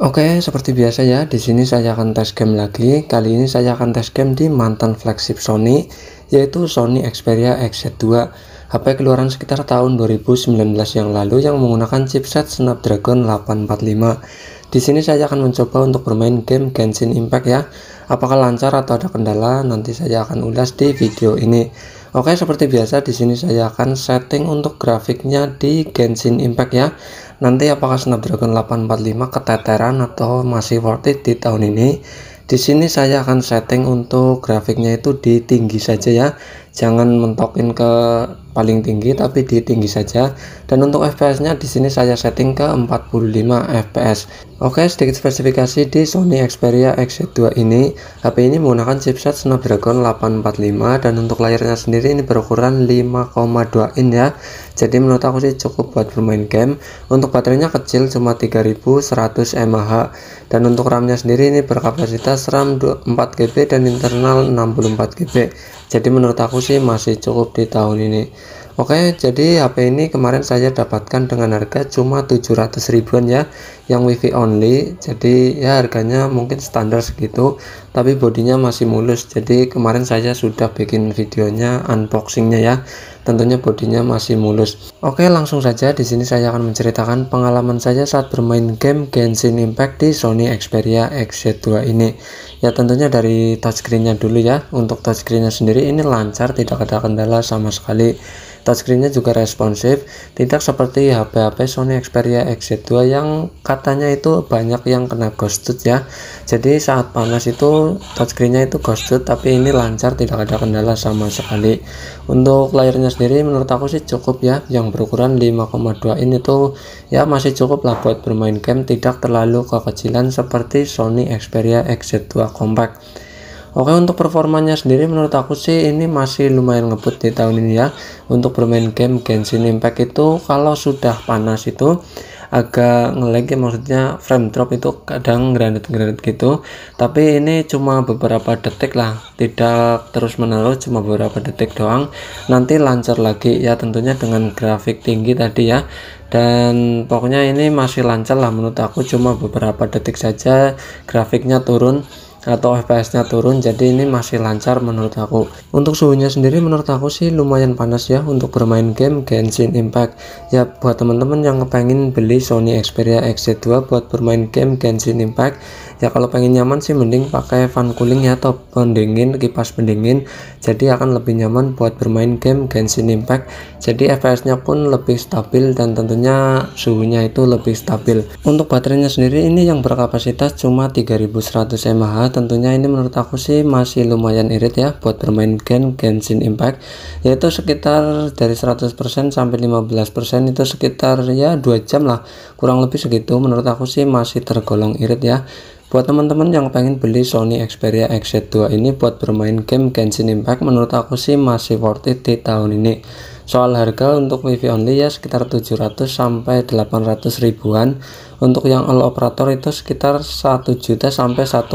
Oke, seperti biasa ya, di sini saya akan tes game lagi. Kali ini saya akan tes game di mantan flagship Sony, yaitu Sony Xperia XZ2. HP keluaran sekitar tahun 2019 yang lalu yang menggunakan chipset Snapdragon 845. Di sini saya akan mencoba untuk bermain game Genshin Impact ya. Apakah lancar atau ada kendala? Nanti saya akan ulas di video ini. Oke, seperti biasa di sini saya akan setting untuk grafiknya di Genshin Impact ya. Nanti apakah Snapdragon 845 keteteran atau masih worth it di tahun ini? Di sini saya akan setting untuk grafiknya itu di tinggi saja ya. Jangan mentokin ke paling tinggi tapi di tinggi saja. Dan untuk FPS-nya di sini saya setting ke 45 fps. Oke, sedikit spesifikasi di Sony Xperia XZ2 ini. HP ini menggunakan chipset Snapdragon 845 dan untuk layarnya sendiri ini berukuran 5,2 in ya. Jadi menurut aku sih cukup buat bermain game. Untuk baterainya kecil cuma 3100 mAh dan untuk RAM-nya sendiri ini berkapasitas RAM 4GB dan internal 64GB. Jadi menurut aku sih masih cukup di tahun ini. Oke, jadi HP ini kemarin saya dapatkan dengan harga cuma 700 ribuan ya, yang WiFi only. Jadi ya harganya mungkin standar segitu, tapi bodinya masih mulus. Jadi kemarin saya sudah bikin videonya unboxingnya ya. Tentunya bodinya masih mulus. Oke, langsung saja di sini saya akan menceritakan pengalaman saya saat bermain game Genshin Impact di Sony Xperia XZ2 ini. Ya tentunya dari touchscreen-nya dulu ya. Untuk touchscreen-nya sendiri ini lancar, tidak ada kendala sama sekali. Touchscreen-nya juga responsif, tidak seperti HP-HP Sony Xperia XZ2 yang katanya itu banyak yang kena ghosted ya. Jadi saat panas itu touchscreen-nya itu ghosted, tapi ini lancar, tidak ada kendala sama sekali. Untuk layarnya sendiri menurut aku sih cukup ya, yang berukuran 5,2 in itu ya masih cukup lah buat bermain game, tidak terlalu kekecilan seperti Sony Xperia XZ2 Compact. Oke, untuk performanya sendiri menurut aku sih ini masih lumayan ngebut di tahun ini ya. Untuk bermain game Genshin Impact itu kalau sudah panas itu agak nge-lag ya, maksudnya frame drop itu kadang grandet-grandet gitu. Tapi ini cuma beberapa detik lah, tidak terus menerus, cuma beberapa detik doang. Nanti lancar lagi ya, tentunya dengan grafik tinggi tadi ya. Dan pokoknya ini masih lancar lah menurut aku, cuma beberapa detik saja grafiknya turun atau FPS-nya turun, jadi ini masih lancar menurut aku. Untuk suhunya sendiri menurut aku sih lumayan panas ya untuk bermain game Genshin Impact. Ya buat teman-teman yang pengen beli Sony Xperia XZ2 buat bermain game Genshin Impact, ya kalau pengen nyaman sih mending pakai fan cooling ya atau pendingin, kipas pendingin. Jadi akan lebih nyaman buat bermain game Genshin Impact. Jadi FPS-nya pun lebih stabil dan tentunya suhunya itu lebih stabil. Untuk baterainya sendiri ini yang berkapasitas cuma 3100 mAh. Tentunya ini menurut aku sih masih lumayan irit ya buat bermain game Genshin Impact, yaitu sekitar dari 100% sampai 15% itu sekitar ya 2 jam lah, kurang lebih segitu. Menurut aku sih masih tergolong irit ya. Buat teman-teman yang pengen beli Sony Xperia XZ2 ini buat bermain game Genshin Impact, menurut aku sih masih worth it di tahun ini. Soal harga untuk WiFi only ya sekitar 700 sampai 800 ribuan. Untuk yang all operator itu sekitar 1 juta sampai 1,2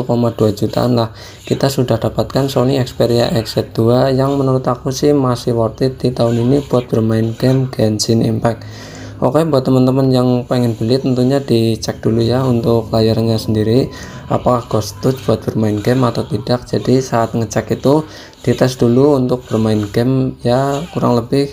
jutaan lah. Kita sudah dapatkan Sony Xperia XZ2 yang menurut aku sih masih worth it di tahun ini buat bermain game Genshin Impact. Oke, buat teman-teman yang pengen beli tentunya dicek dulu ya untuk layarnya sendiri apakah ghosted buat bermain game atau tidak. Jadi saat ngecek itu dites dulu untuk bermain game ya kurang lebih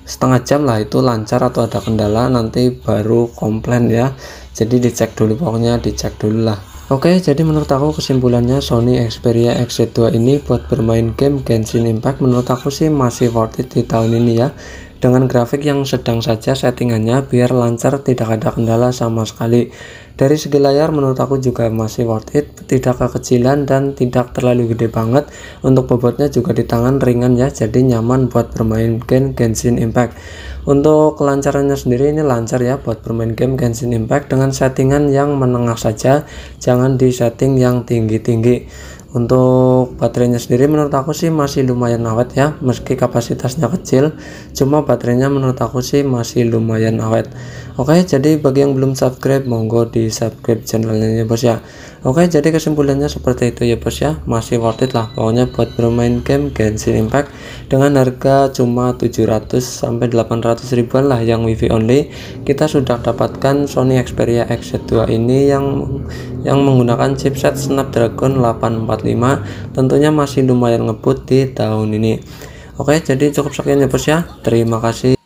setengah jam lah, itu lancar atau ada kendala nanti baru komplain ya. Jadi dicek dulu, pokoknya dicek dulu lah. Oke, jadi menurut aku kesimpulannya Sony Xperia XZ2 ini buat bermain game Genshin Impact menurut aku sih masih worth it di tahun ini ya. Dengan grafik yang sedang saja settingannya biar lancar, tidak ada kendala sama sekali. Dari segi layar menurut aku juga masih worth it, tidak kekecilan dan tidak terlalu gede banget. Untuk bobotnya juga di tangan ringan ya, jadi nyaman buat bermain game Genshin Impact. Untuk kelancarannya sendiri ini lancar ya buat bermain game Genshin Impact dengan settingan yang menengah saja, jangan di setting yang tinggi-tinggi. Untuk baterainya sendiri menurut aku sih masih lumayan awet ya, meski kapasitasnya kecil, cuma baterainya menurut aku sih masih lumayan awet. Oke, jadi bagi yang belum subscribe, monggo di subscribe channelnya ya bos ya. Oke, jadi kesimpulannya seperti itu ya bos ya, masih worth it lah pokoknya buat bermain game Genshin Impact dengan harga cuma 700 sampai 800 ribuan lah yang wifi only. Kita sudah dapatkan Sony Xperia XZ2 ini yang menggunakan chipset Snapdragon 845, tentunya masih lumayan ngebut di tahun ini. Oke, jadi cukup sekian ya bos ya, terima kasih.